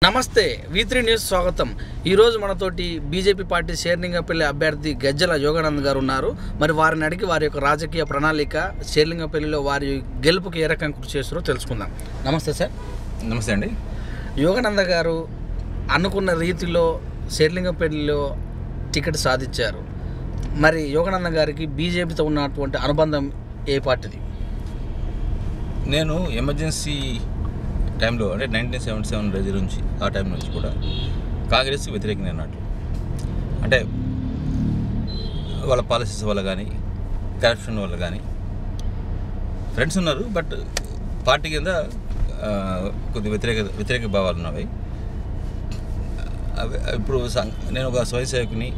నమస్తే V3 news స్వాగతం। ఈ రోజు మనతోటి బీజేపీ పార్టీ షేర్లింగపల్లి అభ్యర్థి గజ్జల యోగానంద్ గారు ఉన్నారు। మరి వారిని అడిగి వారి యొక్క రాజకీయ ప్రణాళిక షేర్లింగపల్లిలో వారి గెలుపుకి ఏ రకంగా కృషి చేస్తారో తెలుసుకుందాం। నమస్తే సార్। నమస్తే అండి। యోగానంద గారు అనుకున్న రీతిలో షేర్లింగపల్లిలో టికెట్ సాధించారు। మరి యోగానంద గారికి బీజేపీతో ఉన్నటువంటి అనుబంధం ఏ పార్టీది? నేను ఎమర్జెన్సీ టైంలో అంటే 1977 రోజు నుంచి ఆ టైం నుంచి కూడా కాంగ్రెస్కి వ్యతిరేకంగా అన్నట్లు, అంటే వాళ్ళ పాలసీస్ వల్ల కానీ కరప్షన్ వల్ల కానీ ఫ్రెండ్స్ ఉన్నారు, బట్ పార్టీ కింద కొద్ది వ్యతిరేక భావాలు ఉన్నవి। ఇప్పుడు నేను ఒక స్వయం సేవకుని,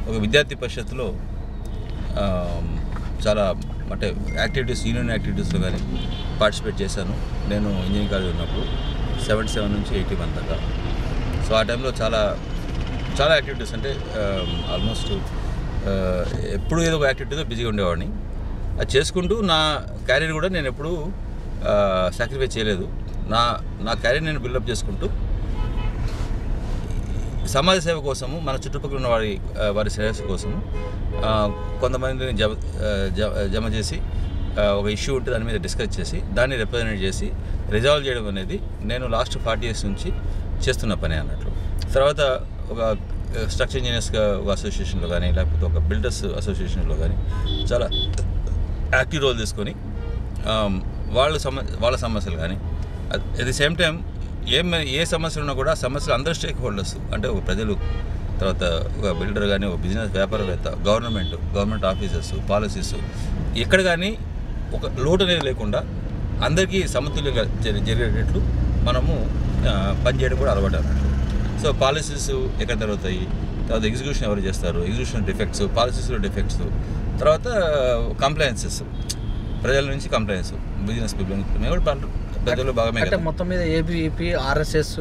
ఒక విద్యార్థి పరిషత్తులో చాలా అంటే యాక్టివిటీస్, యూనియన్ యాక్టివిటీస్లో కానీ పార్టిసిపేట్ చేశాను। నేను ఇంజనీరింగ్ కాలేజ్ ఉన్నప్పుడు 77 నుంచి 81 దాకా। సో ఆ టైంలో చాలా యాక్టివిటీస్, అంటే ఆల్మోస్ట్ ఎప్పుడు ఏదో ఒక యాక్టివిటీతో బిజీగా ఉండేవాడిని। అది చేసుకుంటూ నా క్యారియర్ కూడా నేను ఎప్పుడూ సాక్రిఫైస్ చేయలేదు। నా క్యారియర్ నేను బిల్డప్ చేసుకుంటూ సమాజ సేవ కోసము, మన చుట్టుపక్కల ఉన్న వారి శ్రేయస్సు కోసము కొంతమందిని జమ చేసి ఒక ఇష్యూ ఉంటే దాని మీద డిస్కస్ చేసి దాన్ని రిప్రజెంట్ చేసి రిజాల్వ్ చేయడం అనేది నేను లాస్ట్ 40 years నుంచి చేస్తున్న పని అన్నట్లు। తర్వాత ఒక స్ట్రక్చర్ ఇంజనీర్స్గా ఒక అసోసియేషన్లో కానీ, లేకపోతే ఒక బిల్డర్స్ అసోసియేషన్లో కానీ చాలా యాక్టివ్ రోల్ తీసుకొని వాళ్ళ సమస్యలు కానీ, అట్ ది సేమ్ టైం ఏ సమస్యలు ఉన్నా కూడా సమస్యలు అందరూ స్టేక్ హోల్డర్స్, అంటే ఒక ప్రజలు, తర్వాత ఒక బిల్డర్ కానీ, ఒక బిజినెస్ వ్యాపారవేత్త, గవర్నమెంట్ ఆఫీసర్స్, పాలసీస్, ఎక్కడ కానీ ఒక లోటు అనేది లేకుండా అందరికీ సమతుల్యంగా జరిగేటట్లు మనము పనిచేయడం కూడా అలవాటు అన్నట్టు। సో పాలసీస్ ఎక్కడ జరుగుతాయి, తర్వాత ఎగ్జిక్యూషన్ ఎవరు చేస్తారు, ఎగ్జిక్యూషన్ డిఫెక్ట్స్, పాలసీస్లో డిఫెక్ట్స్, తర్వాత కంప్లైన్సెస్, ప్రజల నుంచి కంప్లైన్స్, బిజినెస్ పీపుల్ మేము కూడా ప్రజలు బాగా అంటే మొత్తం మీద ఏబీవీపీ, ఆర్ఎస్ఎస్,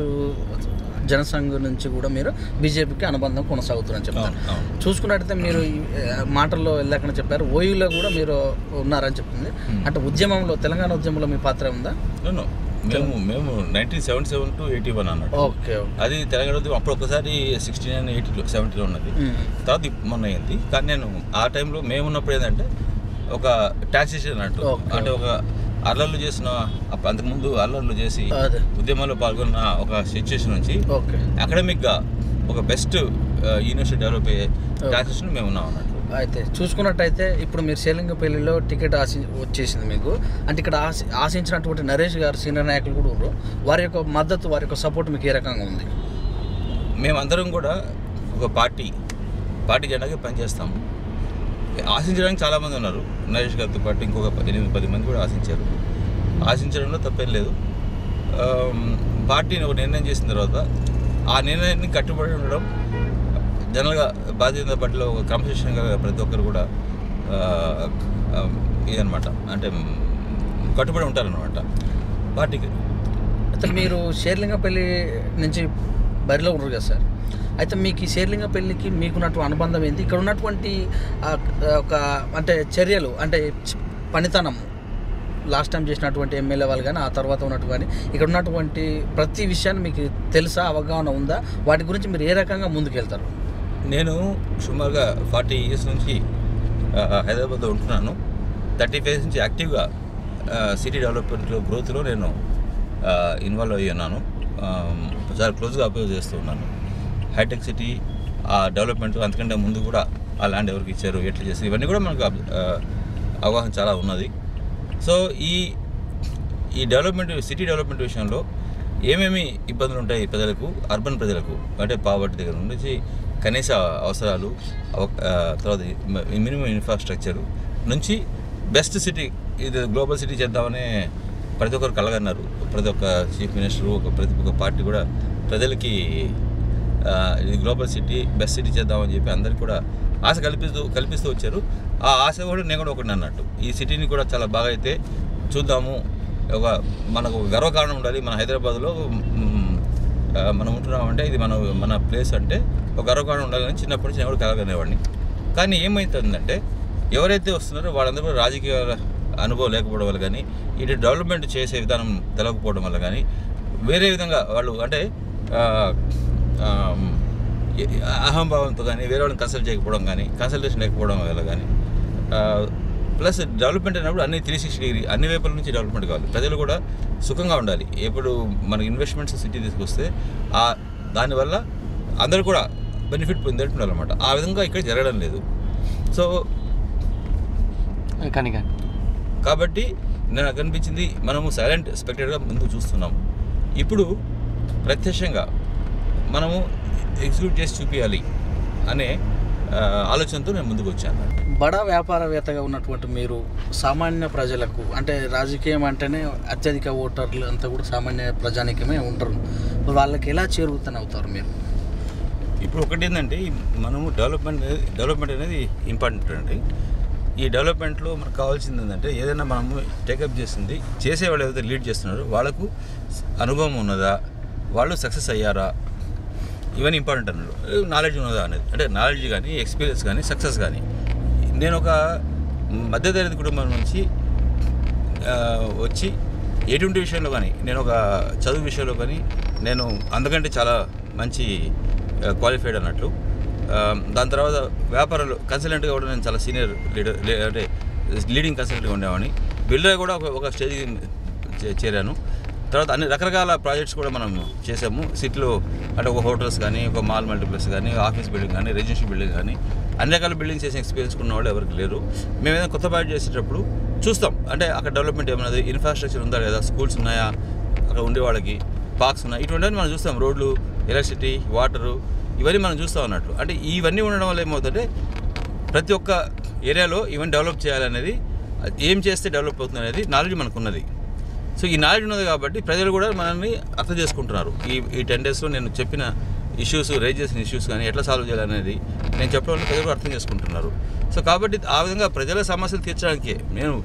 జనసంఘ్ నుంచి కూడా మీరు బీజేపీకి అనుబంధం కొనసాగుతుందని చెప్తారు। చూసుకున్నట్టయితే మీరు మాటల్లో వెళ్ళకుండా చెప్పారు, ఓయూలో కూడా మీరు ఉన్నారని చెప్తుంది। అంటే ఉద్యమంలో, తెలంగాణ ఉద్యమంలో మీ పాత్ర ఉందా? మేము 1977 to 81 అన్నట్టు। ఓకే, అది తెలంగాణ ఉద్యమం అప్పుడు ఒకసారి 69, 80, 70లో ఉన్నది, తర్వాత మొన్న అయింది। కానీ నేను ఆ టైంలో మేము ఉన్నప్పుడు ఏంటంటే ఒక టాక్సేషన్ అన్నట్టు, అంటే ఒక అల్లర్లు చేసిన, అంతకుముందు అల్లర్లు చేసి ఉద్యమాల్లో పాల్గొన్న ఒక సిచ్యువేషన్ నుంచి అకాడమిక్గా ఒక బెస్ట్ యూనివర్సిటీ డెవలప్ అయ్యే టాక్సేషన్ మేము ఉన్నాం అన్నట్టు। అయితే చూసుకున్నట్టయితే ఇప్పుడు మీరు షేర్లింగపల్లిలో టికెట్ వచ్చేసింది మీకు, అంటే ఇక్కడ ఆశించినటువంటి నరేష్ గారు సీనియర్ నాయకులు కూడా ఉన్నారు, వారి యొక్క మద్దతు, వారి యొక్క సపోర్ట్ మీకు ఏ రకంగా ఉంది? మేమందరం కూడా ఒక పార్టీ జెండాగా పనిచేస్తాము। ఆశించడానికి చాలామంది ఉన్నారు, నరేష్ గారితో పాటు ఇంకొక 8-10 మంది కూడా ఆశించడంలో తప్పేం లేదు। పార్టీని ఒక నిర్ణయం చేసిన తర్వాత ఆ నిర్ణయాన్ని కట్టుబడి ఉండడం జనరల్గా భారతీయ జనతా పార్టీలో ఒక క్రమశిక్షణగా ప్రతి ఒక్కరు కూడా ఇదనమాట, అంటే కట్టుబడి ఉంటారనమాట పార్టీకి। అయితే మీరు షేర్లింగపల్లి నుంచి బరిలో ఉన్నారు కదా సార్, అయితే మీకు ఈ షేర్లింగపల్లికి మీకున్నటువంటి అనుబంధం ఏంటి? ఇక్కడ ఉన్నటువంటి ఒక అంటే చర్యలు, అంటే పనితనం, లాస్ట్ టైం చేసినటువంటి ఎమ్మెల్యే వాళ్ళు కానీ, ఆ తర్వాత ఉన్నటువంటి ఇక్కడ ఉన్నటువంటి ప్రతి విషయాన్ని మీకు తెలుసా, అవగాహన ఉందా? వాటి గురించి మీరు ఏ రకంగా ముందుకెళ్తారు? నేను సుమారుగా 40 years నుంచి హైదరాబాద్లో ఉంటున్నాను। 35 years నుంచి యాక్టివ్గా సిటీ డెవలప్మెంట్లో, గ్రోత్లో నేను ఇన్వాల్వ్ అయ్యి ఉన్నాను, చాలా క్లోజ్గా అబ్జర్వ్ చేస్తూ ఉన్నాను। హైటెక్ సిటీ ఆ డెవలప్మెంట్, అంతకంటే ముందు కూడా ఆ ల్యాండ్ ఎవరికి ఇచ్చారు, ఎట్లా చేస్తారు, ఇవన్నీ కూడా మనకు అవగాహన చాలా ఉన్నది। సో ఈ సిటీ డెవలప్మెంట్ విషయంలో ఏమేమి ఇబ్బందులు ఉంటాయి ప్రజలకు, అర్బన్ ప్రజలకు, అంటే పావర్టీ దగ్గర నుంచి కనీస అవసరాలు, తర్వాత మినిమం ఇన్ఫ్రాస్ట్రక్చరు నుంచి బెస్ట్ సిటీ, ఇది గ్లోబల్ సిటీ చేద్దామని ప్రతి ఒక్కరు కలగన్నారు। ప్రతి ఒక్క చీఫ్ మినిస్టరు, ప్రతి ఒక్క పార్టీ కూడా ప్రజలకి ఇది గ్లోబల్ సిటీ, బెస్ట్ సిటీ చేద్దామని చెప్పి అందరికీ కూడా ఆశ కల్పిస్తూ వచ్చారు। ఆ ఆశ కూడా నేను కూడా ఒకటి అన్నట్టు, ఈ సిటీని కూడా చాలా బాగా అయితే చూద్దాము, మనకు గర్వకారణం ఉండాలి, మన హైదరాబాద్లో మనం ఉంటున్నామంటే ఇది మన ప్లేస్ అంటే ఒక గర్వకారణం ఉండాలని చిన్నప్పటి నుంచి నేను కూడా కలగనేవాడిని। కానీ ఏమవుతుందంటే ఎవరైతే వస్తున్నారో వాళ్ళందరూ కూడా రాజకీయ అనుభవం లేకపోవడం వల్ల కానీ, ఇటు డెవలప్మెంట్ చేసే విధానం తెలవకపోవడం వల్ల కానీ, వేరే విధంగా వాళ్ళు అంటే అహంభావంతో కానీ వేరే వాళ్ళని కన్సల్ట్ చేయకపోవడం కానీ కన్సల్టేషన్ లేకపోవడం వల్ల కానీ ప్లస్ డెవలప్మెంట్ అయినప్పుడు అన్ని 360 డిగ్రీ అన్ని వైపుల నుంచి డెవలప్మెంట్ కావాలి. ప్రజలు కూడా సుఖంగా ఉండాలి. ఎప్పుడు మనకి ఇన్వెస్ట్మెంట్స్ సిటీ తీసుకొస్తే దానివల్ల అందరూ కూడా బెనిఫిట్ పొందేట్టు ఉండాలన్నమాట. ఆ విధంగా ఇక్కడ జరగడం లేదు. సో కాబట్టి నాకు అనిపించింది మనము సైలెంట్ స్పెక్టేటర్గా ముందుకు చూస్తున్నాం. ఇప్పుడు ప్రత్యక్షంగా మనము ఎగ్జిక్యూట్ చేసి చూపించాలి అనే ఆలోచనతో నేను ముందుకు వచ్చాను. బడా వ్యాపారవేత్తగా ఉన్నటువంటి మీరు సామాన్య ప్రజలకు అంటే రాజకీయం అంటేనే అత్యధిక ఓటర్లు అంతా కూడా సామాన్య ప్రజానికమే ఉంటారు. వాళ్ళకి ఎలా చేరువుతూనే అవుతారు మీరు? ఇప్పుడు ఒకటి ఏంటంటే మనము డెవలప్మెంట్ అనేది ఇంపార్టెంట్ అండి. ఈ డెవలప్మెంట్లో మనకు కావాల్సింది ఏంటంటే ఏదైనా మనము టేకప్ చేసింది చేసేవాళ్ళు ఏదైతే లీడ్ చేస్తున్నారో వాళ్ళకు అనుభవం ఉన్నదా, వాళ్ళు సక్సెస్ అయ్యారా, ఇవన్నీ ఇంపార్టెంట్ అన్నాడు. నాలెడ్జ్ ఉన్నదా అనేది, అంటే నాలెడ్జ్ కానీ ఎక్స్పీరియన్స్ కానీ సక్సెస్ కానీ. నేను ఒక మధ్యతరగతి కుటుంబం నుంచి వచ్చి ఎటువంటి విషయంలో కానీ నేను ఒక చదువు విషయంలో కానీ నేను అందుకంటే చాలా మంచి క్వాలిఫైడ్ అన్నట్లు. దాని తర్వాత వ్యాపారంలో కన్సల్టెంట్గా కూడా నేను చాలా సీనియర్ అంటే లీడింగ్ కన్సల్టెంట్గా ఉండేవాడిని. బిల్డర్ కూడా ఒక స్టేజ్కి చేరాను. తర్వాత అన్ని రకరకాల ప్రాజెక్ట్స్ కూడా మనం చేసాము సిటీలో. అంటే ఒక హోటల్స్ కానీ, ఒక మాల్ మల్టీప్లెక్స్ కానీ, ఆఫీస్ బిల్డింగ్ కానీ, రెసిడెన్షియల్ బిల్డింగ్ కానీ, అన్ని రకాల బిల్డింగ్స్ చేసే ఎక్స్పీరియన్స్ ఉన్న వాళ్ళు ఎవరికి లేరు. మేము ఏదైనా కొత్త ప్రాజెక్ట్ చేసేటప్పుడు చూస్తాం, అంటే అక్కడ డెవలప్మెంట్ ఏమన్నది, ఇన్ఫ్రాస్ట్రక్చర్ ఉందా లేదా, స్కూల్స్ ఉన్నాయా, అక్కడ ఉండే వాళ్ళకి పార్క్స్ ఉన్నాయి, ఇటువంటివన్నీ మనం చూస్తాం. రోడ్లు, ఎలక్ట్రిసిటీ, వాటరు, ఇవన్నీ మనం చూస్తాం అన్నట్లు. అంటే ఇవన్నీ ఉండడం వల్ల ఏమవుతుందంటే ప్రతి ఒక్క ఏరియాలో ఇవన్నీ డెవలప్ చేయాలనేది, ఏం చేస్తే డెవలప్ అవుతుంది అనేది నాలెడ్జ్ మనకు ఉన్నది. సో ఈ నాలెడ్జ్ ఉన్నది కాబట్టి ప్రజలు కూడా మనల్ని అర్థం చేసుకుంటున్నారు. ఈ 10 డేస్లో నేను చెప్పిన ఇష్యూస్, రైజ్ చేసిన ఇష్యూస్ కానీ ఎట్లా సాల్వ్ చేయాలనేది నేను చెప్పడం వల్ల ప్రజలు అర్థం చేసుకుంటున్నారు. సో కాబట్టి ఆ విధంగా ప్రజల సమస్యలు తీర్చడానికి నేను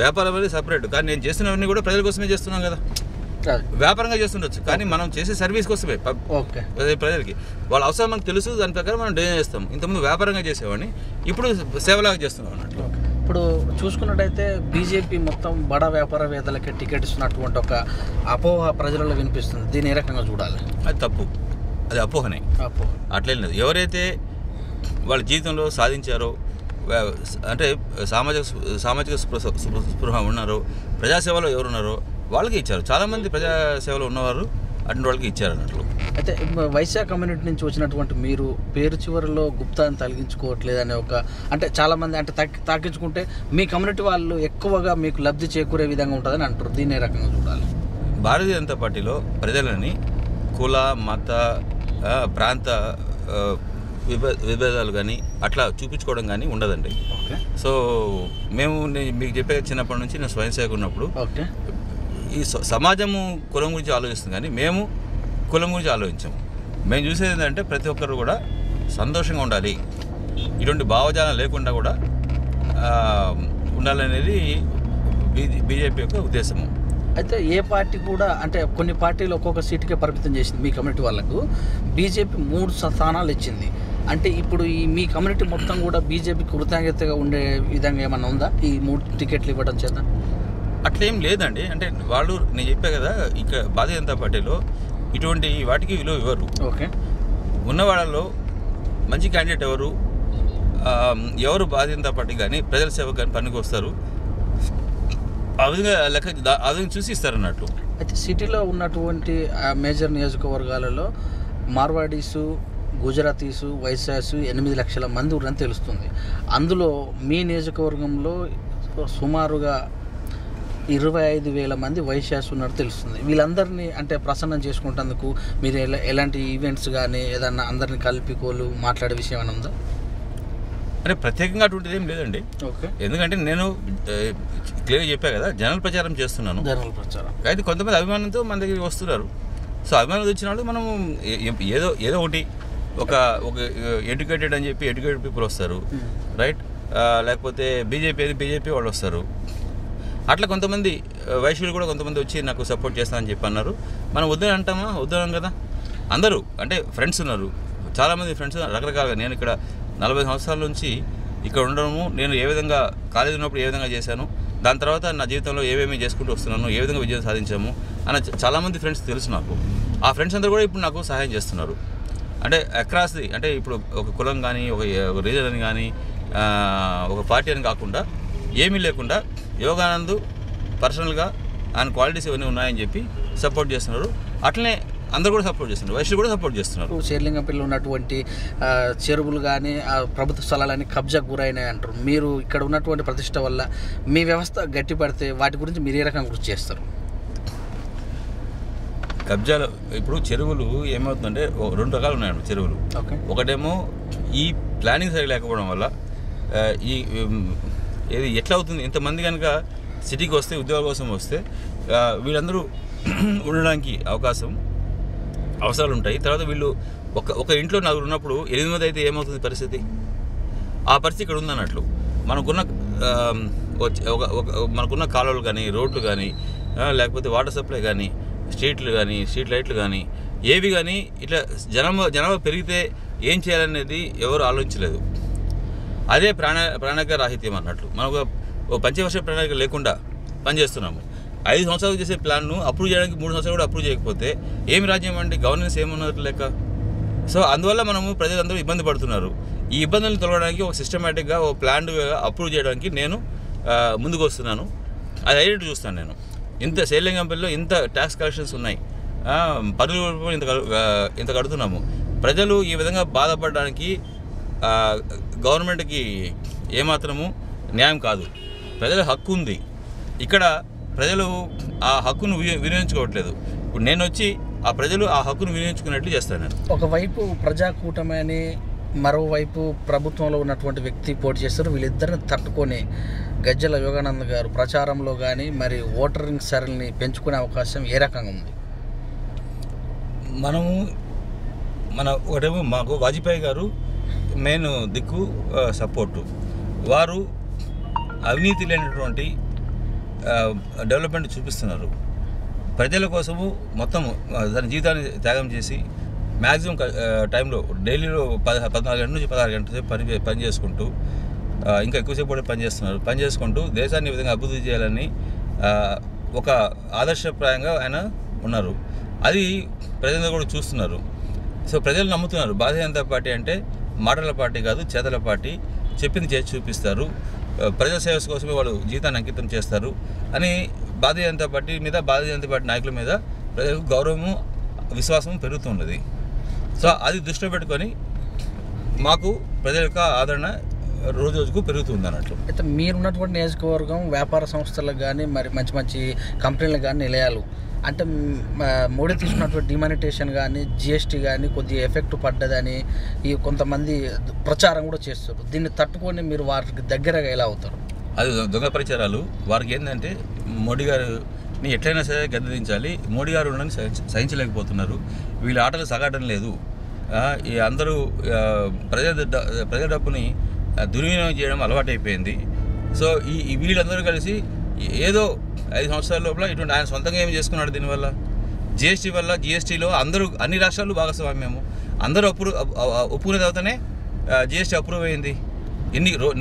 వ్యాపారం అనేది సపరేట్, కానీ నేను చేస్తున్నవన్నీ కూడా ప్రజల కోసమే చేస్తున్నాం కదా. వ్యాపారంగా చేస్తుండొచ్చు, కానీ మనం చేసే సర్వీస్ కోసమే ప్రజలకి వాళ్ళ అవసరం మనకు తెలుసు, దాని ప్రకారం మనం డిజైన్ చేస్తాం. ఇంతకుముందు వ్యాపారంగా చేసేవాడిని, ఇప్పుడు సేవలాగా చేస్తున్నాం అన్నట్లు. ఇప్పుడు చూసుకున్నట్టయితే బీజేపీ మొత్తం బడా వ్యాపారవేత్తలకి టికెట్ ఇస్తున్నటువంటి ఒక అపోహ ప్రజలలో వినిపిస్తుంది. దీన్ని ఏ రకంగా చూడాలి? అది తప్పు, అది అపోహనే. అట్లేం లేదు. ఎవరైతే వాళ్ళ జీవితంలో సాధించారో, అంటే సామాజిక స్పృహ ఉన్నారో, ప్రజాసేవలో ఎవరున్నారో వాళ్ళకి ఇచ్చారు. చాలామంది ప్రజాసేవలో ఉన్నవారు అటువంటి వాళ్ళకి ఇచ్చారు అన్నట్లు. అయితే వైశ్య కమ్యూనిటీ నుంచి వచ్చినటువంటి మీరు పేరు చివరిలో గుప్తాన్ని తొలగించుకోవట్లేదనే ఒక, అంటే చాలామంది అంటే తాకించుకుంటే మీ కమ్యూనిటీ వాళ్ళు ఎక్కువగా మీకు లబ్ధి చేకూరే విధంగా ఉంటుందని అంటారు. దీన్ని ఏ రకంగా చూడాలి? భారతీయ జనతా పార్టీలో ప్రజలని కుల, మత, ప్రాంత విభేదాలు కానీ అట్లా చూపించుకోవడం కానీ ఉండదండి. సో మేము మీకు చెప్పే చిన్నప్పటి నుంచి నేను స్వయం సేవకు ఉన్నప్పుడు ఈ సమాజము కులం గురించి ఆలోచిస్తుంది, కానీ మేము కులం గురించి ఆలోచించాము. మేము చూసేది ఏంటంటే ప్రతి ఒక్కరు కూడా సంతోషంగా ఉండాలి, ఇటువంటి భావజాలం లేకుండా కూడా ఉండాలనేది బీజేపీ యొక్క ఉద్దేశము. అయితే ఏ పార్టీ కూడా, అంటే కొన్ని పార్టీలు ఒక్కొక్క సీటుకే పరిమితం చేసింది. మీ కమ్యూనిటీ వాళ్ళకు బీజేపీ 3 స్థానాలు ఇచ్చింది. అంటే ఇప్పుడు ఈ మీ కమ్యూనిటీ మొత్తం కూడా బీజేపీకి కృతజ్ఞతగా ఉండే విధంగా ఏమన్నా ఉందా ఈ 3 టికెట్లు ఇవ్వడం చేత? అట్లేం లేదండి. అంటే వాళ్ళు, నేను చెప్పా కదా, ఇక్కడ భారతీయ జనతా పార్టీలో ఇటువంటి వాటికి విలువ ఇవ్వరు. ఉన్న వాళ్ళలో మంచి క్యాండిడేట్ ఎవరు భారతీయ జనతా పార్టీ కానీ ప్రజల సేవకు కానీ పనికి వస్తారు, ఆ విధంగా లెక్క చూసి ఇస్తారు అన్నట్లు. అయితే సిటీలో ఉన్నటువంటి మేజర్ నియోజకవర్గాలలో మార్వాడీసు, గుజరాతీసు, వైశ్యాసు 8 లక్షల మంది ఉన్నారని తెలుస్తుంది. అందులో మీ నియోజకవర్గంలో సుమారుగా 25,000 మంది వైశ్యాసు ఉన్నట్టు తెలుస్తుంది. వీళ్ళందరినీ అంటే ప్రసన్నం చేసుకుంటేందుకు మీరు ఎలాంటి ఈవెంట్స్ కానీ ఏదన్నా అందరినీ కలిపికోలు మాట్లాడే విషయం ఏమైనా ఉందా? అంటే ప్రత్యేకంగా అటువంటిది ఏం లేదండి. ఎందుకంటే నేను క్లియర్గా చెప్పా కదా, జనరల్ ప్రచారం చేస్తున్నాను. అయితే కొంతమంది అభిమానంతో మన దగ్గరికి వస్తున్నారు. సో అభిమానం వచ్చిన వాళ్ళు మనం ఏదో ఒకటి ఒక ఎడ్యుకేటెడ్ అని చెప్పి ఎడ్యుకేటెడ్ పీపుల్ వస్తారు, రైట్? లేకపోతే బీజేపీ వాళ్ళు వస్తారు. అట్లా కొంతమంది వైశ్యులు కూడా కొంతమంది వచ్చి నాకు సపోర్ట్ చేస్తానని చెప్పి అన్నారు. మనం వద్దని అంటామా? వద్దనం కదా. అందరూ అంటే ఫ్రెండ్స్ ఉన్నారు, చాలామంది ఫ్రెండ్స్ రకరకాలుగా. నేను ఇక్కడ 40 సంవత్సరాల నుంచి ఇక్కడ ఉండడము, నేను ఏ విధంగా కాలేజీ ఉన్నప్పుడు ఏ విధంగా చేశాను, దాని తర్వాత నా జీవితంలో ఏమేమి చేసుకుంటూ వస్తున్నాను, ఏ విధంగా విజయం సాధించాము, అన్న చాలామంది ఫ్రెండ్స్ తెలుసు నాకు. ఆ ఫ్రెండ్స్ అందరూ కూడా ఇప్పుడు నాకు సహాయం చేస్తున్నారు. అంటే అక్రాస్ ది, అంటే ఇప్పుడు ఒక కులం కానీ ఒక రీజన్ అని కానీ ఒక పార్టీ అని కాకుండా ఏమీ లేకుండా యోగానంద్ పర్సనల్గా ఆయన క్వాలిటీస్ ఇవన్నీ ఉన్నాయని చెప్పి సపోర్ట్ చేస్తున్నారు. అట్లనే అందరూ కూడా సపోర్ట్ చేస్తున్నారు, వైశ్యులు కూడా సపోర్ట్ చేస్తున్నారు. శేర్లింగంపల్లిలో ఉన్నటువంటి చెరువులు కానీ ప్రభుత్వ స్థలాలని కబ్జాకు గురైనాయి అంటారు. మీరు ఇక్కడ ఉన్నటువంటి ప్రతిష్ట వల్ల మీ వ్యవస్థ గట్టిపడితే వాటి గురించి మీరు ఏ రకంగా కృషి చేస్తారు? కబ్జాలు ఇప్పుడు చెరువులు ఏమవుతుందంటే 2 రకాలు ఉన్నాయండి చెరువులు. ఒకటేమో ఈ ప్లానింగ్ సరిగ్గా లేకపోవడం వల్ల ఈ ఏది ఎట్లా అవుతుంది, ఇంతమంది కనుక సిటీకి వస్తే ఉద్యోగాల కోసం వస్తే వీళ్ళందరూ ఉండడానికి అవసరాలు ఉంటాయి. తర్వాత వీళ్ళు ఒక ఇంట్లో 4 ఉన్నప్పుడు 8 మంది అయితే ఏమవుతుంది పరిస్థితి? ఆ పరిస్థితి ఇక్కడ ఉందన్నట్లు. మనకున్న కాలువలు కానీ, రోడ్లు కానీ, లేకపోతే వాటర్ సప్లై కానీ, స్ట్రీట్ లైట్లు కానీ, ఏవి కానీ ఇట్లా జనాభా పెరిగితే ఏం చేయాలనేది ఎవరు ఆలోచించలేదు. అదే ప్రణాళిక రాహిత్యం అన్నట్లు. మనకు పంచవర్ష ప్రణాళిక లేకుండా పనిచేస్తున్నాము. 5 సంవత్సరాలు చేసే ప్లాన్ను అప్రూవ్ చేయడానికి 3 సంవత్సరాలు కూడా అప్రూవ్ చేయకపోతే ఏమి రాజ్యం అండి? గవర్నెన్స్ ఏమున్నట్లు లెక్క. సో అందువల్ల మనము ప్రజలందరూ ఇబ్బంది పడుతున్నారు. ఈ ఇబ్బందులను తొలగడానికి ఒక సిస్టమేటిక్గా ఒక ప్లాన్గా అప్రూవ్ చేయడానికి నేను ముందుకు వస్తున్నాను. అది అయ్యేట్టు చూస్తాను నేను. ఇంత శేర్లింగంపల్లిలో ఇంత ట్యాక్స్ కలెక్షన్స్ ఉన్నాయి, 10 రూపాయలు ఇంత కడుతున్నాము. ప్రజలు ఈ విధంగా బాధపడడానికి గవర్నమెంట్కి ఏమాత్రము న్యాయం కాదు. ప్రజల హక్కు ఉంది. ఇక్కడ ప్రజలు ఆ హక్కును వినియోగించుకోవట్లేదు. ఇప్పుడు నేను వచ్చి ఆ ప్రజలు ఆ హక్కును వినియోగించుకున్నట్లు చేస్తాను నేను. ఒకవైపు ప్రజాకూటమి అని, మరోవైపు ప్రభుత్వంలో ఉన్నటువంటి వ్యక్తి పోటీ చేస్తారు. వీళ్ళిద్దరిని తట్టుకొని గజ్జల యోగానంద్ గారు ప్రచారంలో కానీ మరి ఓటరింగ్ సరళిని పెంచుకునే అవకాశం ఏ రకంగా ఉంది? ఒకటేమో మాకు వాజ్పేయి గారు మెయిన్ దిక్కు సపోర్టు. వారు అవినీతి లేనటువంటి డెవలప్మెంట్ చూపిస్తున్నారు. ప్రజల కోసము మొత్తం దాని జీవితాన్ని త్యాగం చేసి మ్యాక్సిమం టైంలో డైలీలో 14 గంటల నుంచి 16 గంటల సేపు పని చేసుకుంటూ ఇంకా ఎక్కువసేపు కూడా పని చేసుకుంటూ దేశాన్ని ఈ విధంగా అభివృద్ధి చేయాలని ఒక ఆదర్శప్రాయంగా ఆయన ఉన్నారు. అది ప్రజలందరూ కూడా చూస్తున్నారు. సో ప్రజలు నమ్ముతున్నారు. భారతీయ జనతా పార్టీ అంటే మాటల పార్టీ కాదు, చేతల పార్టీ. చెప్పింది చేసి చూపిస్తారు. ప్రజాసేవ కోసమే వాళ్ళు జీవితాన్ని అంకితం చేస్తారు అని భారతీయ జనతా పార్టీ మీద, భారతీయ జనతా పార్టీ నాయకుల మీద ప్రజలకు గౌరవము, విశ్వాసం పెరుగుతున్నది. సో అది దృష్టిలో పెట్టుకొని మాకు ప్రజల యొక్క ఆదరణ రోజుకు పెరుగుతుంది అన్నట్లు. అయితే మీరున్నటువంటి నియోజకవర్గం వ్యాపార సంస్థలకు కానీ మరి మంచి మంచి కంపెనీలకు కానీ నిలయాలు అంటే మోడీ తీసుకున్నటువంటి డిమానిటేషన్ కానీ, జిఎస్టీ కానీ కొద్దిగా ఎఫెక్ట్ పడ్డదని ఈ కొంతమంది ప్రచారం కూడా చేస్తారు. దీన్ని తట్టుకొని మీరు వారికి దగ్గరగా ఎలా అవుతారు? అది దొంగ ప్రచారాలు. వారికి ఏంటంటే మోడీ గారిని ఎట్లయినా సరే గద్దెదించాలి. మోడీ గారు ఉండని సహించలేకపోతున్నారు. వీళ్ళ ఆటలు సాగడం లేదు. ఈ అందరూ ప్రజల డబ్బుని దుర్వినియోగం చేయడం అలవాటైపోయింది. సో వీళ్ళందరూ కలిసి ఏదో 5 సంవత్సరాల లోపల ఇటువంటి ఆయన సొంతంగా ఏమి చేసుకున్నాడు దీనివల్ల? జిఎస్టీ వల్ల, జిఎస్టీలో అన్ని రాష్ట్రాలు భాగస్వామ్యము. అందరూ ఒప్పుకునే తర్వాతనే జిఎస్టీ అప్రూవ్ అయింది.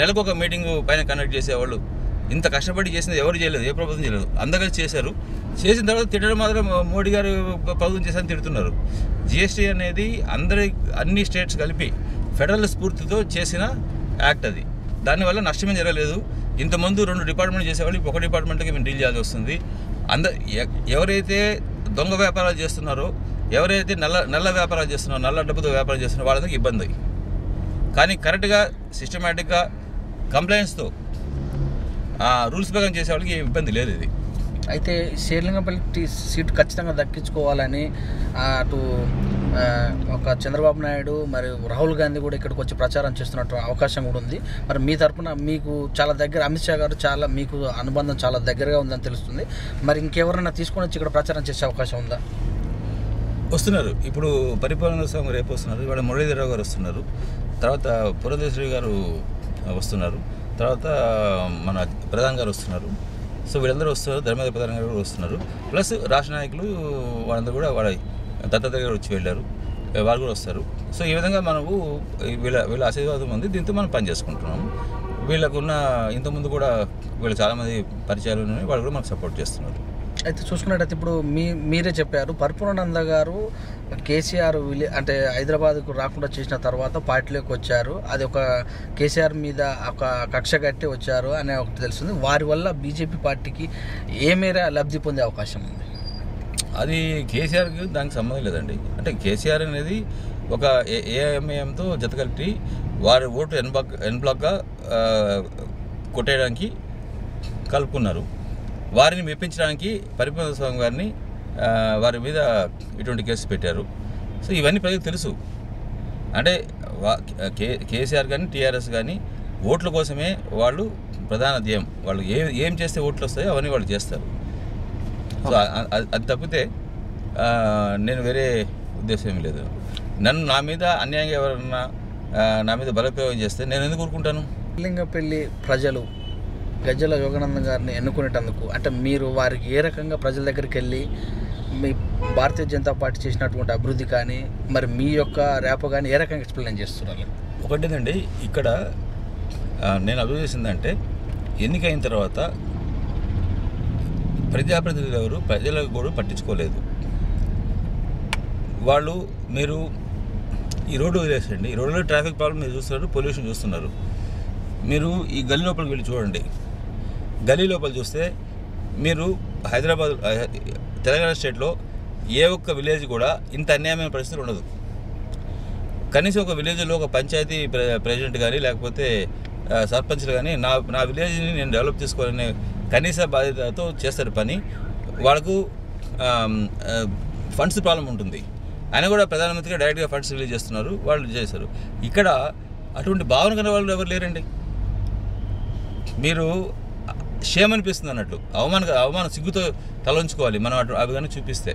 నెలకు ఒక మీటింగ్ పైన కండక్ట్ చేసేవాళ్ళు. ఇంత కష్టపడి చేసింది ఎవరు చేయలేదు, ఏ ప్రభుత్వం చేయలేదు. అందరూ కలిసి చేశారు. చేసిన తర్వాత తిట్టడం మాత్రం మోడీ గారు ప్రభుత్వం చేశారని తిడుతున్నారు. జిఎస్టీ అనేది అన్ని స్టేట్స్ కలిపి ఫెడరల్ స్ఫూర్తితో చేసిన యాక్ట్ అది. దానివల్ల నష్టమేం జరగలేదు. ఇంతమంది 2 డిపార్ట్మెంట్ చేసేవాళ్ళు ఇప్పుడు 1 డిపార్ట్మెంట్కి మేము డీల్ చేయాల్సి వస్తుంది. ఎవరైతే దొంగ వ్యాపారాలు చేస్తున్నారో, ఎవరైతే నల్ల వ్యాపారాలు చేస్తున్నారో, నల్ల డబ్బుతో వ్యాపారం చేస్తున్నారో వాళ్ళకి ఇబ్బంది. కానీ కరెక్ట్గా సిస్టమేటిక్గా కంప్లైంట్స్తో రూల్స్ ప్రకారం చేసే వాళ్ళకి ఏం ఇబ్బంది లేదు. ఇది అయితే శేర్లింగంపల్లి సీటు ఖచ్చితంగా దక్కించుకోవాలని అటు ఒక చంద్రబాబు నాయుడు మరియు రాహుల్ గాంధీ కూడా ఇక్కడికి వచ్చి ప్రచారం చేస్తున్నట్టు అవకాశం కూడా ఉంది. మరి మీ తరఫున మీకు చాలా దగ్గర, అమిత్ షా గారు చాలా మీకు అనుబంధం చాలా దగ్గరగా ఉందని తెలుస్తుంది. మరి ఇంకెవరైనా తీసుకొని వచ్చి ఇక్కడ ప్రచారం చేసే అవకాశం ఉందా? వస్తున్నారు. ఇప్పుడు పరిపాలన స్వామి రేపు వస్తున్నారు. ఇవాళ మురళీధరరావు గారు వస్తున్నారు. తర్వాత పురంధేశ్వరి గారు వస్తున్నారు. తర్వాత మన ప్రధాన్ గారు వస్తున్నారు. సో వీళ్ళందరూ వస్తున్నారు. ధర్మేంద్ర ప్రధాన్ గారు కూడా వస్తున్నారు. ప్లస్ రాష్ట్ర నాయకులు వాళ్ళందరూ కూడా వాళ్ళ దత్తాత్రేయ గారు వచ్చి వెళ్ళారు. వాళ్ళు కూడా వస్తారు. సో ఈ విధంగా మనకు వీళ్ళ ఆశీర్వాదం ఉంది. దీంతో మనం పని చేసుకుంటున్నాము. వీళ్ళకున్న ఇంతకుముందు కూడా వీళ్ళు చాలామంది పరిచయాలు ఉన్నాయి. వాళ్ళు కూడా మనకు సపోర్ట్ చేస్తున్నారు. అయితే చూసుకున్నట్టయితే ఇప్పుడు మీరే చెప్పారు పరపూర్ణానంద గారు కేసీఆర్ అంటే హైదరాబాద్కు రాకుండా చేసిన తర్వాత పార్టీలోకి వచ్చారు. అది ఒక కేసీఆర్ మీద ఒక కక్ష కట్టి వచ్చారు అనే ఒకటి తెలుస్తుంది. వారి వల్ల బీజేపీ పార్టీకి ఏ మేర లబ్ధి పొందే అవకాశం ఉంది? అది కేసీఆర్కి దానికి సంబంధం లేదండి. అంటే కేసీఆర్ అనేది ఒక ఏఐఎంఐఎంతో జతకట్టి వారి ఓటు ఎన్ బ్లాక్గా కొట్టేయడానికి కలుపుకున్నారు. వారిని మెప్పించడానికి పరిపూర్ణ స్వామి గారిని వారి మీద ఇటువంటి కేసు పెట్టారు. సో ఇవన్నీ ప్రజలకు తెలుసు. అంటే కేసీఆర్ కానీ టీఆర్ఎస్ కానీ ఓట్ల కోసమే వాళ్ళు ప్రధాన ధ్యేయం. వాళ్ళు ఏం చేస్తే ఓట్లు వస్తాయో అవన్నీ వాళ్ళు చేస్తారు. సో అది తప్పితే నేను వేరే ఉద్దేశం లేదు. నా మీద అన్యాయంగా ఎవరన్నా నా మీద బలప్రయోగం చేస్తే నేను ఎందుకు ఊరుకుంటాను? లింగపల్లి ప్రజలు గజ్జల యోగానందం గారిని ఎన్నుకునేటందుకు అంటే మీరు వారికి ఏ రకంగా ప్రజల దగ్గరికి వెళ్ళి మీ భారతీయ జనతా పార్టీ చేసినటువంటి అభివృద్ధి కానీ మరి మీ యొక్క ర్యాప్ కానీ ఏ రకంగా ఎక్స్ప్లెయిన్ చేస్తున్నారు? ఒకటేనండి, ఇక్కడ నేను అభివృద్ధి చేసిందంటే ఎన్నికైన తర్వాత ప్రజాప్రతినిధులు ఎవరు ప్రజలకు కూడా పట్టించుకోలేదు. వాళ్ళు మీరు ఈ రోడ్డు వదిలేసండి, ఈ రోడ్లో ట్రాఫిక్ ప్రాబ్లం మీరు చూస్తున్నారు, పొల్యూషన్ చూస్తున్నారు. మీరు ఈ గల్లీ లోపలికి వెళ్ళి చూడండి. గల్లీ లోపల చూస్తే మీరు హైదరాబాద్ తెలంగాణ స్టేట్లో ఏ ఒక్క విలేజ్ కూడా ఇంత అన్యాయమైన పరిస్థితులు ఉండదు. కనీసం ఒక విలేజ్లో ఒక పంచాయతీ ప్రెసిడెంట్ కానీ లేకపోతే సర్పంచ్లు కానీ నా విలేజ్ని నేను డెవలప్ చేసుకోవాలనే కనీస బాధ్యతతో చేస్తారు పని. వాళ్ళకు ఫండ్స్ ప్రాబ్లం ఉంటుంది. ఆయన కూడా ప్రధానమంత్రిగా డైరెక్ట్గా ఫండ్స్ రిలీజ్ చేస్తున్నారు, వాళ్ళు చేశారు. ఇక్కడ అటువంటి భావన కన్నా వాళ్ళు ఎవరు లేరండి. మీరు షేమ్ అనిపిస్తుంది అన్నట్లు, అవమానం సిగ్గుతో తలంచుకోవాలి మనం అవి కానీ చూపిస్తే.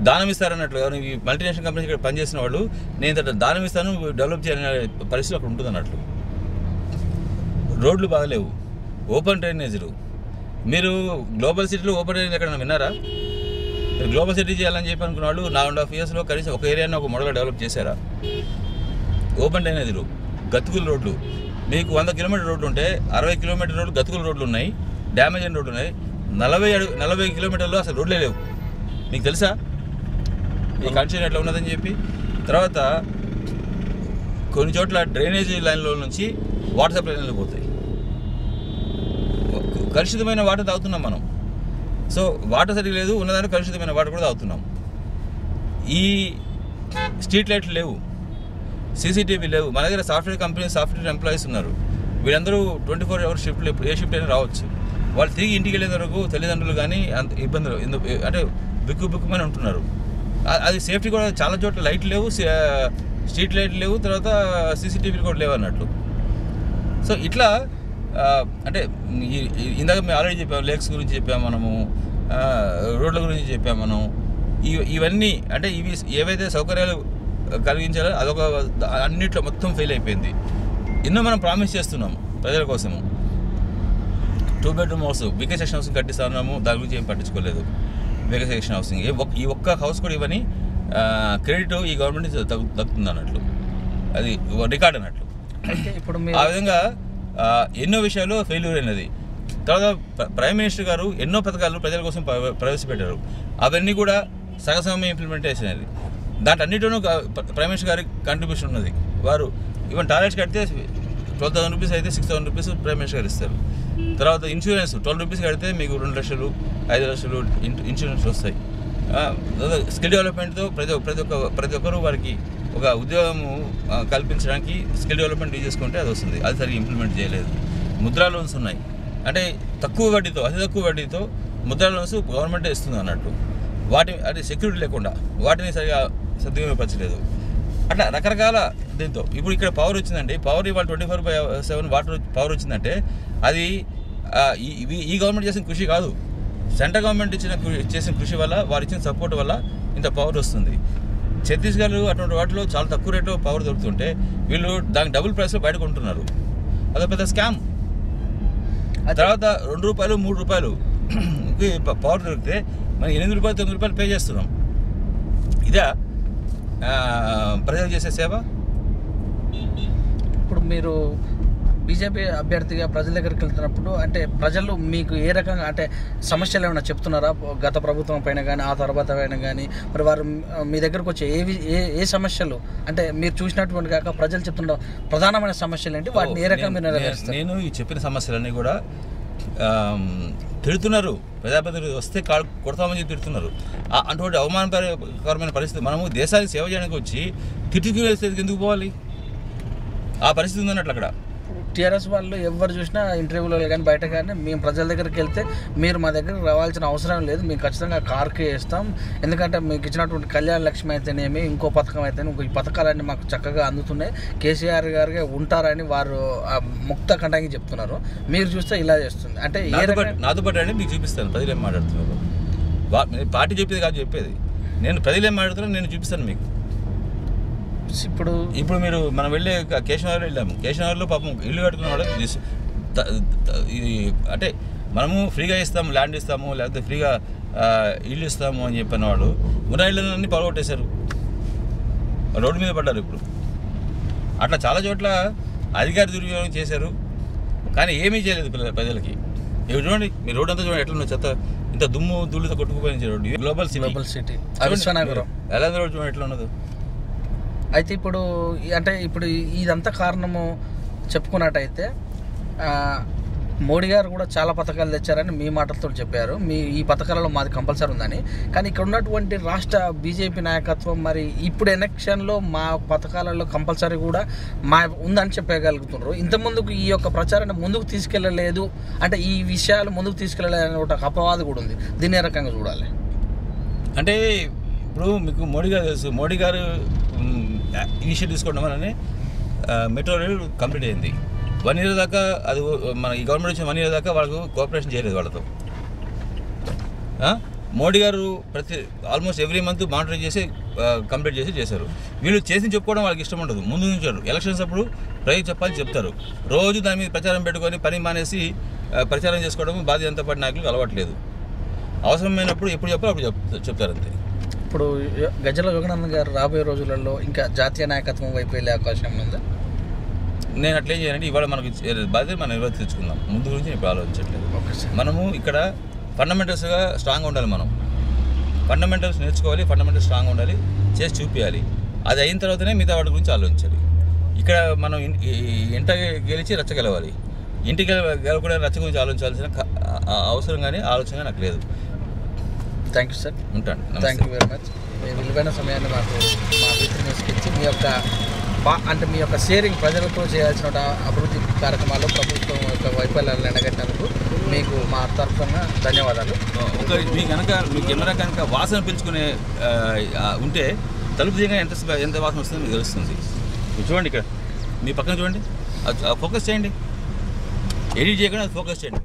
దానం ఇస్తారన్నట్లు ఎవరు ఈ మల్టీనేషనల్ కంపెనీస్ ఇక్కడ పనిచేసిన వాళ్ళు నేను దానం ఇస్తాను డెవలప్ చేయాలనే పరిస్థితి అక్కడ ఉంటుంది అన్నట్లు. రోడ్లు బాగలేవు, ఓపెన్ డ్రైనేజీలు. మీరు గ్లోబల్ సిటీలో ఓపెన్ డ్రైనేజ్ ఎక్కడ విన్నారా? మీరు గ్లోబల్ సిటీ చేయాలని చెప్పి అనుకున్న వాళ్ళు 4.5 yearsలో కనీసం ఒక ఏరియాని ఒక మోడల్గా డెవలప్ చేశారా? ఓపెన్ డ్రైనేజీలు, గతుకుల రోడ్లు. మీకు 100 kilometer రోడ్లు ఉంటే 60 kilometer రోడ్లు గతుకుల రోడ్లు ఉన్నాయి, డ్యామేజ్ అయిన రోడ్లు ఉన్నాయి. 40 kilometerలో అసలు రోడ్లే లేవు. మీకు తెలుసా ఈ కండిషన్ ఎట్లా ఉన్నదని చెప్పి? తర్వాత కొన్ని చోట్ల డ్రైనేజీ లైన్లో నుంచి వాటర్ సప్లై లైన్లు పోతాయి. కలుషితమైన వాటర్ తాగుతున్నాం మనం. సో వాటర్ సరిగ్గా లేదు, ఉన్నదాన్ని కలుషితమైన వాటర్ కూడా తాగుతున్నాం. ఈ స్ట్రీట్ లైట్లు లేవు, సీసీటీవీ లేవు. మన దగ్గర సాఫ్ట్వేర్ ఎంప్లాయీస్ ఉన్నారు. వీళ్ళందరూ 24 hours షిఫ్ట్లు ఏ షిఫ్ట్ అయినా రావచ్చు. వాళ్ళు తిరిగి ఇంటికి వెళ్ళే వరకు తల్లిదండ్రులు కానీ అంత ఇబ్బందులు అంటే బిక్కుమని ఉంటున్నారు. అది సేఫ్టీ కూడా చాలా చోట్ల లైట్లు లేవు, స్ట్రీట్ లైట్లు లేవు, తర్వాత సీసీటీవీలు కూడా లేవు అన్నట్లు. సో ఇట్లా అంటే ఇందాక మేము ఆల్రెడీ చెప్పాము, లేక్స్ గురించి చెప్పాము మనము, రోడ్ల గురించి చెప్పాము మనం. ఇవన్నీ అంటే ఇవి ఏవైతే సౌకర్యాలు కలిగించాలో అదొక అన్నిట్లో మొత్తం ఫెయిల్ అయిపోయింది. ఎన్నో మనం ప్రామిస్ చేస్తున్నాము ప్రజల కోసము. 2 bedroom house, weaker section housing కట్టిస్తా ఉన్నాము, దాని గురించి ఏం పట్టించుకోలేదు. వికే సెక్షన్ హౌసింగ్ ఈ ఒక్క హౌస్ కూడా ఇవన్నీ క్రెడిట్ ఈ గవర్నమెంట్ నుంచి దక్కుతుంది అన్నట్లు, అది రికార్డ్ అన్నట్లు. ఇప్పుడు ఆ విధంగా ఎన్నో విషయాలు ఫెయిల్యూర్ అయినది. తర్వాత ప్రైమ్ మినిస్టర్ గారు ఎన్నో పథకాలు ప్రజల కోసం ప్రవేశపెట్టారు. అవన్నీ కూడా సగసమయం ఇంప్లిమెంటేషన్ అది. దాంట్లో అన్నింటిలోనూ ప్రైమ్ మినిస్టర్ గారికి కంట్రిబ్యూషన్ ఉన్నది. వారు ఈవెన్ టాయిలెట్స్ కడితే 12,000 rupees అయితే 6,000 rupees ప్రైమ్ మినిస్టర్ గారు ఇస్తారు. తర్వాత ఇన్సూరెన్స్ 12 rupees కడితే మీకు 2 లక్షలు 5 లక్షలు ఇన్సూరెన్స్ వస్తాయి. స్కిల్ డెవలప్మెంట్తో ప్రతి ఒక్కరూ వారికి ఒక ఉద్యోగము కల్పించడానికి స్కిల్ డెవలప్మెంట్ యూజ్ చేసుకుంటే అది వస్తుంది. అది సరిగ్గా ఇంప్లిమెంట్ చేయలేదు. ముద్రా లోన్స్ ఉన్నాయి, అంటే అతి తక్కువ వడ్డీతో ముద్రా లోన్స్ గవర్నమెంటే ఇస్తుంది అన్నట్టు. అది సెక్యూరిటీ లేకుండా వాటిని సరిగా సద్వినియోగపరచలేదు. అట్లా రకరకాల దీంతో ఇప్పుడు ఇక్కడ పవర్ వచ్చిందండి. పవర్ ఇవాళ 24/7 వాటర్ పవర్ వచ్చిందంటే అది ఈ గవర్నమెంట్ చేసిన కృషి కాదు, సెంట్రల్ గవర్నమెంట్ చేసిన కృషి వల్ల, వారు ఇచ్చిన సపోర్ట్ వల్ల ఇంత పవర్ వస్తుంది. ఛత్తీస్గఢ్ అటువంటి వాటిలో చాలా తక్కువ రేట్లో పవర్ దొరుకుతుంటే వీళ్ళు దానికి డబుల్ ప్రైస్లో బయట కొంటున్నారు. అదొక పెద్ద స్కామ్. తర్వాత 2 రూపాయలు 3 రూపాయలు పవర్ దొరికితే మనం 8 రూపాయలు 9 రూపాయలు పే చేస్తున్నాం. ఇదే ప్రజలకు చేసే సేవ. ఇప్పుడు మీరు బీజేపీ అభ్యర్థిగా ప్రజల దగ్గరికి వెళ్తున్నప్పుడు అంటే ప్రజలు మీకు ఏ రకంగా అంటే సమస్యలు ఏమైనా చెప్తున్నారా గత ప్రభుత్వం పైన కానీ ఆ తర్వాత పైన కానీ మరి వారు మీ దగ్గరకు వచ్చే ఏ సమస్యలు అంటే మీరు చూసినటువంటి కాక ప్రజలు చెప్తున్న ప్రధానమైన సమస్యలు ఏంటి వాటిని ఏ రకంగా మీరు నెరవేరుస్తారు? నేను ఈ చెప్పిన సమస్యలన్నీ కూడా తిడుతున్నారు, ప్రజాప్రతినిధులు వస్తే కాళ్ళు కొడతామని చెప్పి తిడుతున్నారు. అటువంటి అవమానకరమైన పరిస్థితి. మనము దేశానికి సేవ చేయడానికి వచ్చి తిట్టుకు ఎందుకు పోవాలి? ఆ పరిస్థితి ఉందన్నట్లు అక్కడ. టీఆర్ఎస్ వాళ్ళు ఎవరు చూసినా ఇంటర్వ్యూలో కానీ బయట కానీ మేము ప్రజల దగ్గరికి వెళ్తే మీరు మా దగ్గరికి రావాల్సిన అవసరం లేదు, మేము ఖచ్చితంగా కార్కే వేస్తాం, ఎందుకంటే మీకు ఇచ్చినటువంటి కళ్యాణ లక్ష్మి అయితేనేమి ఇంకో పథకం అయితేనే ఇంకో ఈ పథకాలన్నీ మాకు చక్కగా అందుతున్నాయి, కేసీఆర్ గారికి ఉంటారని వారు ముక్త కంఠంగా చెప్తున్నారు. మీరు చూస్తే ఇలా చేస్తుంది అంటే నాతో పాటు అండి మీకు చూపిస్తాను ప్రజలు ఏం మాట్లాడుతున్నారు. పార్టీ చెప్పేది కాదు చెప్పేది, నేను ప్రజలు ఏం మాట్లాడుతున్నాను నేను చూపిస్తాను మీకు. ఇప్పుడు మీరు మనం వెళ్ళే కేశవనగర్ వెళ్ళాము, కేశవనగర్లో పాపం ఇల్లు కట్టుకున్న వాళ్ళకి అంటే మనము ఫ్రీగా ఇస్తాము, ల్యాండ్ ఇస్తాము, లేకపోతే ఫ్రీగా ఇల్లు ఇస్తాము అని చెప్పిన వాళ్ళు ఉన్న ఇళ్ళన్నీ పడగొట్టేశారు, రోడ్డు మీద పడ్డారు. ఇప్పుడు అట్లా చాలా చోట్ల అధికార దుర్వినియోగం చేశారు, కానీ ఏమీ చేయలేదు ప్రజలకి. ఇప్పుడు చూడండి మీ రోడ్డు అంతా చూడండి ఎట్లా ఉన్న చెత్త, ఇంత దుమ్ము ధూళితో కొట్టుకుపోయిన రోడ్డు. గ్లోబల్ సిటీ ఎలా రోడ్డు చూడండి ఎట్లా ఉన్నదో. అయితే ఇప్పుడు ఇదంతా కారణము చెప్పుకున్నట్టయితే మోడీ గారు కూడా చాలా పథకాలు తెచ్చారని మీ మాటలతో చెప్పారు, ఈ పథకాలలో మాది కంపల్సరీ ఉందని. కానీ ఇక్కడ ఉన్నటువంటి రాష్ట్ర బీజేపీ నాయకత్వం మరి ఇప్పుడు ఎలక్షన్లో మా పథకాలలో కంపల్సరీ కూడా ఉందని చెప్పగలుగుతున్నారు. ఇంతకుముందుకు ఈ యొక్క ప్రచారాన్ని ముందుకు తీసుకెళ్ళలేదు అంటే ఈ విషయాలు ముందుకు తీసుకెళ్ళలేదు అనే ఒక అపవాదు కూడా ఉంది. దీన్ని ఏ రకంగా చూడాలి అంటే ఇప్పుడు మీకు మోడీ గారు తెలుసు, మోడీ గారు ఇనిషియేటివ్ తీసుకోవడం వల్లనే మెట్రో రైల్ కంప్లీట్ అయింది. 1 year దాకా అది మన ఈ గవర్నమెంట్ వచ్చిన 1 year దాకా వాళ్ళకు కోఆపరేషన్ చేయలేదు వాళ్ళతో. మోడీ గారు ఆల్మోస్ట్ ఎవ్రీ మంత్ మానిటర్ చేసి కంప్లీట్ చేశారు. వీళ్ళు చేసి చెప్పుకోవడం వాళ్ళకి ఇష్టం ఉండదు. ముందు నుంచారు ఎలక్షన్స్ అప్పుడు ప్రజలు చెప్పాలి చెప్తారు, రోజు దాని మీద ప్రచారం పెట్టుకొని పని మానేసి ప్రచారం చేసుకోవడం భారతీయ జనతా పార్టీ నాయకులకు అలవాట్లేదు. అవసరమైనప్పుడు ఎప్పుడు చెప్పాలో అప్పుడు చెప్తారు అంతే. ఇప్పుడు గజ్జల యోగానంద్ గారు రాబోయే రోజులలో ఇంకా జాతీయ నాయకత్వం వైపు వెళ్ళే అవకాశం ఉందా? నేను అట్లేం చేయాలంటే ఇవాళ మనకు బాధ్యత మనం నిర్వర్తించుకుందాం, ముందు గురించి ఇప్పుడు ఆలోచించట్లేదు. మనము ఇక్కడ ఫండమెంటల్స్గా స్ట్రాంగ్గా ఉండాలి, మనం ఫండమెంటల్స్ నేర్చుకోవాలి, ఫండమెంటల్స్ స్ట్రాంగ్గా ఉండాలి, చేసి చూపించాలి. అది అయిన తర్వాతనే మిగతా వాటి గురించి ఆలోచించాలి. ఇక్కడ మనం ఇంట గెలిచి రచ్చ గెలవాలి, ఇంటికి గెలవకుండా రచ్చ గురించి ఆలోచించాల్సిన అవసరం కానీ ఆలోచన నాకు లేదు. థ్యాంక్ యూ సార్, ఉంటాను. Thank you very much. మీ విలువైన సమయాన్ని మాకు మా బిజినెస్కి ఇచ్చి మీ యొక్క షేరింగ్ ప్రజలతో చేయాల్సిన అభివృద్ధి కార్యక్రమాల్లో ప్రభుత్వం యొక్క వైఫల్యాలను ఎండగట్టినందుకు మీకు మా తరఫున ధన్యవాదాలు. మీకు కెమెరా కనుక వాసన పీల్చుకునే ఉంటే తలుపు తీయగా ఎంత వాసన వస్తుందో మీకు తెలుస్తుంది. చూడండి ఇక్కడ మీ పక్కన చూడండి, ఫోకస్ చేయండి, ఎడిట్ చేయకుండా ఫోకస్ చేయండి.